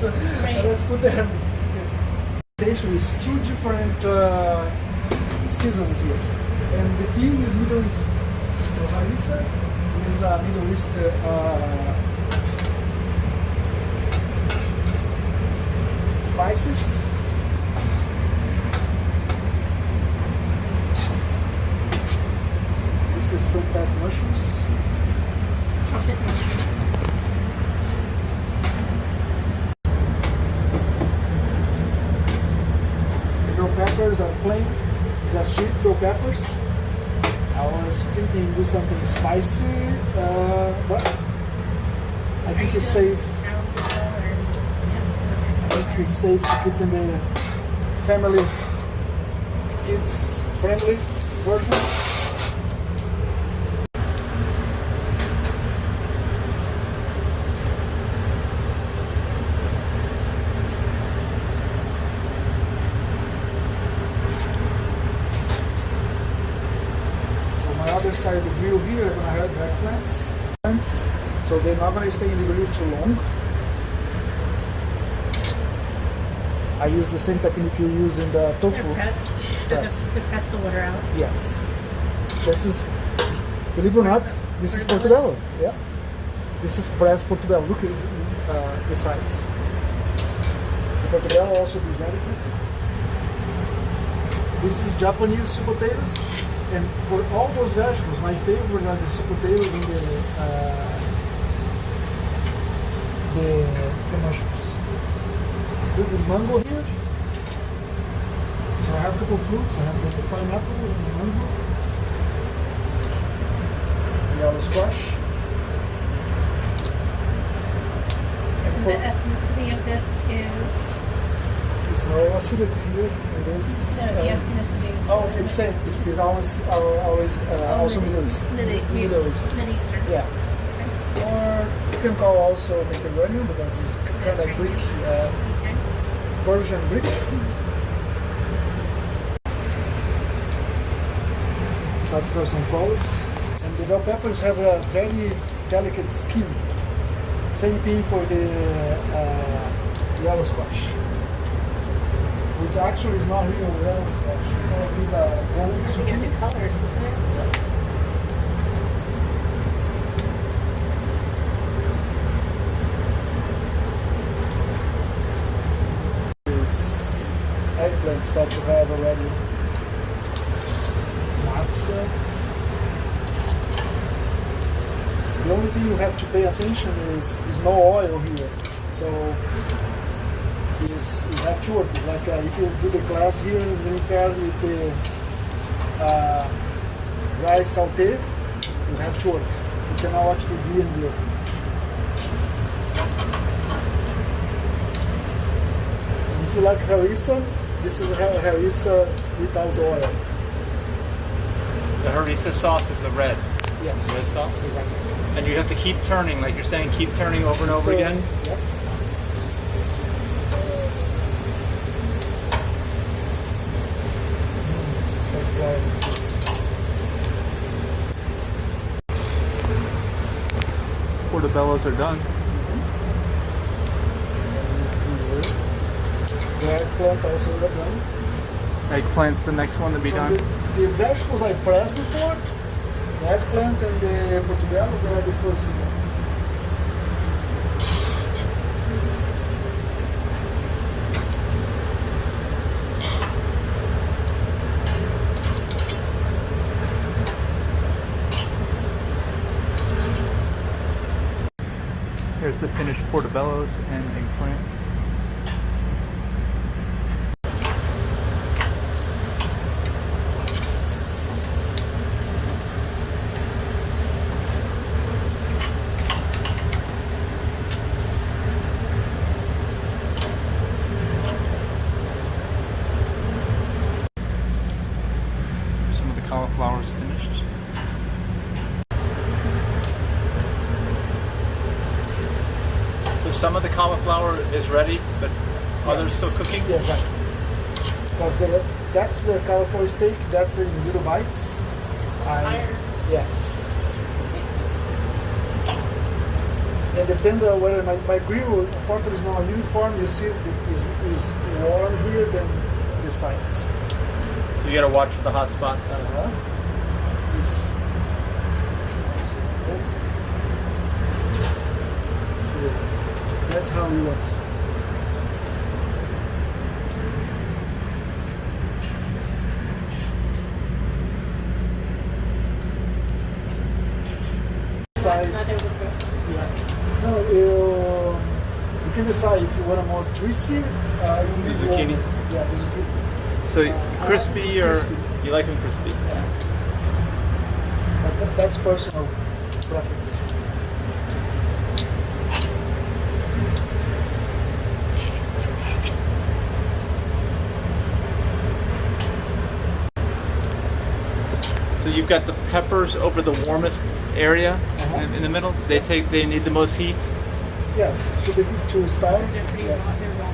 Right. Let's put them. Is two different seasons here, and the theme is Middle East. So harissa is a Middle East spices. This is trumpet mushrooms. Trumpet mushrooms. Peppers are plain, these are sweet bell peppers. I was thinking do something spicy, but I think it's safe. I think it's safe to keep in the family, kids friendly version. Other side of the grill here, I'm gonna have eggplants. So they're not gonna stay in the grill too long. I use the same technique you use in the tofu. They're pressed, so Yes. to press the water out. Yes. This is, believe it or not, this is Portobello. Yeah. This is pressed Portobello. Look at the size. The Portobello also be very good. This is Japanese sweet potatoes. And for all those vegetables, my favorite are the sweet potatoes and the mushrooms. With the mango here. So I have a couple of fruits. I have the pineapple and the mango. Yellow squash. And the ethnicity of this is? There's no acidity here in this. No, the ethnicity. Oh, it's same. It's always also Middle East. Middle Eastern. Yeah. Okay. Or you can call also Mediterranean because it's kind of Greek, Persian Greek. Start to have some colors. And the bell peppers have a very delicate skin. Same thing for the yellow squash. Which actually is not real yellow squash. These are gold zucchini. The colors, isn't it? This eggplant that you have already marks there. The only thing you have to pay attention is no oil here. So you have to work it. Like if you do the class here in GreenFare with the rice sauté, you have to work. You cannot watch TV and do it. And if you like harissa, this is harissa without oil. The harissa sauce is the red. Yes. Red sauce? Exactly. And you have to keep turning, like you're saying, keep turning over and over again? Yep. Portobellos are done. The eggplant also done. Eggplant's the next one to be So done. the vegetables I pressed before, the eggplant and the Portobello, they are the first one. Here's the finished portobellos and eggplant. Some of the cauliflower is finished. So some of the cauliflower is ready, but others still cooking? Yes, exactly. Because that's the cauliflower steak, that's in little bites. Yeah. And depending on whether my grill, unfortunately, is not uniform. You see, it is warm here than the sides. So you got to watch for the hot spots. So that's how we want. Mother would go. Yeah. No, you can decide if you want a more juicy. The zucchini. Yeah, the zucchini. So crispy or crispy. you like them crispy? Yeah. But that's personal preference. So you've got the peppers over the warmest area in the middle. They need the most heat. Yes, so they need to start. They're pretty Yes. raw. They're raw.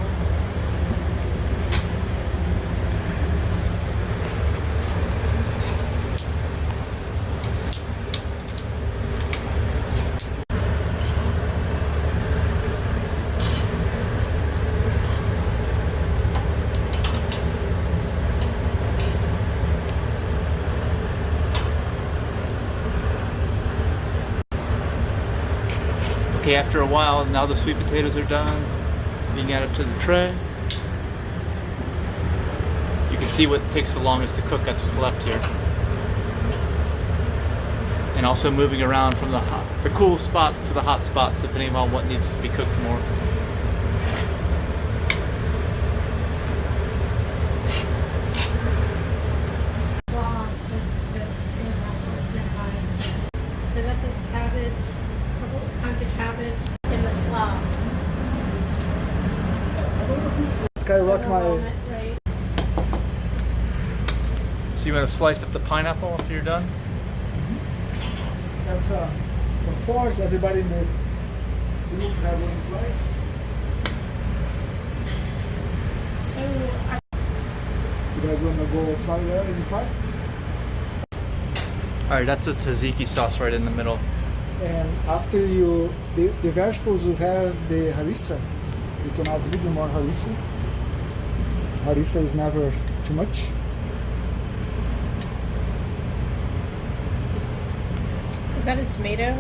Okay, after a while, now the sweet potatoes are done, being added to the tray. You can see what takes the longest to cook, that's what's left here. And also moving around from the cool spots to the hot spots, depending on what needs to be cooked more. So that is cabbage, a couple kinds of cabbage in the slaw. Skyrocket my. Right. So you want to slice up the pineapple after you're done? That's for forks. Everybody in the group have one slice. So You guys want to go outside there and try? Alright, that's a tzatziki sauce right in the middle. And after the vegetables will have the harissa. You can add a little more harissa. Harissa is never too much. is that a tomato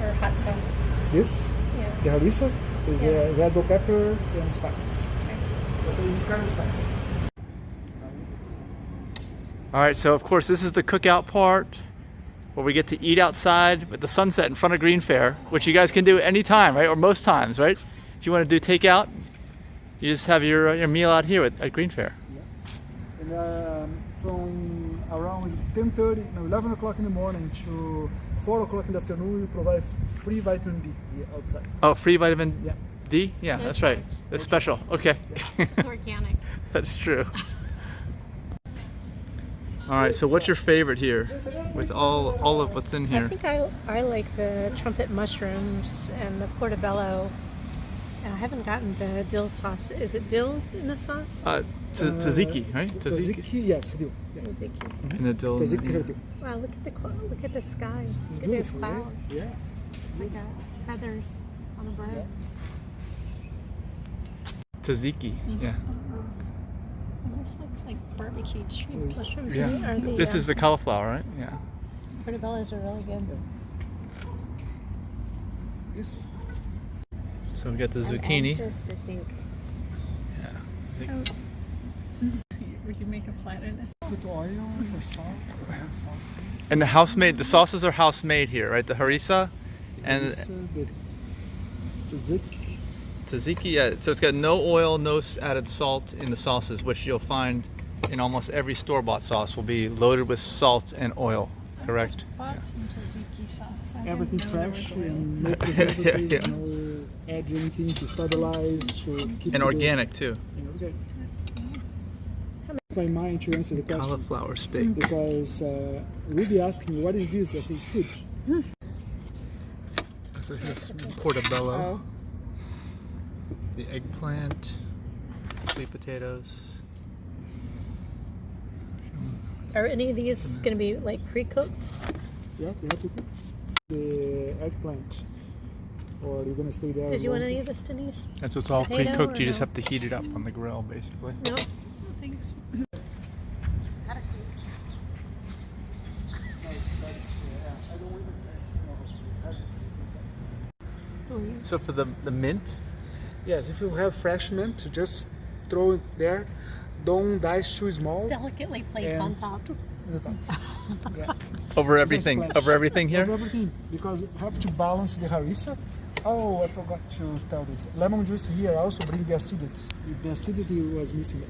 or hot sauce? This, Yeah. the harissa, is Yeah. red bell pepper and spices. Okay. But this is kind of spicy. Alright, so of course this is the cookout part where we get to eat outside with the sunset in front of GreenFare, which you guys can do anytime, right? Or most times, right? If you want to do takeout, you just have your meal out here at GreenFare. Yes. And from around 10:30, no, 11 o'clock in the morning to 4 o'clock in the afternoon, we provide free vitamin D here outside. Oh, free vitamin Yeah. D? Yeah, that's right. It's special. Okay. It's organic. That's true. All right, so what's your favorite here with all of what's in I here? think I like the trumpet mushrooms and the portobello. I haven't gotten the dill sauce. Is it dill in the sauce? Tzatziki, right? Tzatziki, yes, we do. Yeah. Tzatziki. And the dill. Tzatziki, we do. Wow, look at the sky. It's Look at those beautiful, right? clouds. Yeah. It's like feathers on a bird. Tzatziki, yeah. This looks like barbecue shrimp Yes. mushrooms, Yeah. right? Or the, This is the cauliflower, right? Yeah. portobellos are really good. Yes. So we got the I'm zucchini. anxious to think. Yeah. So, would you make a platter this? With oil or salt? Salt. And the sauces are house made here, right? The harissa and The tzatziki. tzatziki, yeah. So it's got no oil, no added salt in the sauces, which you'll find in almost every store-bought sauce will be loaded with salt and oil, correct? Bought some tzatziki sauce. I didn't Everything know there fresh was oil. and no preservatives, Yeah. no add anything to stabilize, to keep And the- organic too. Okay. My mind to answer the question Cauliflower steak. because we'll be asking, what is this? I say food. So here's portobello, the eggplant, sweet potatoes. Are any of these going to be like pre-cooked? Yeah, we have to cook the eggplant. or you're gonna stay there. Did you want long? any of this, Denise? And so it's all Potato pre-cooked. or You just no? have to heat it up on the grill, basically. No. No, thanks. Pericles. I don't even say Oh, yeah. So for the mint, Yes, if you have fresh mint, just throw it there. Don't dice too small. Delicately placed on And- top. Yeah. over Just everything, splash. over everything here. Over everything, because you have to balance the harissa. Oh, I forgot to tell this. Lemon juice here also bring the acidity. The acidity was missing.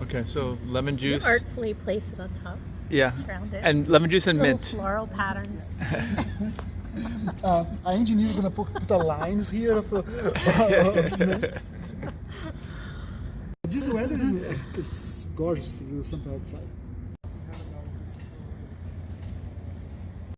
Okay, so lemon You juice. artfully place it on top. Yeah, Surround it. and lemon juice and Little mint. floral patterns. Our engineer is gonna put the lines here of mint. This weather is gorgeous to do something outside.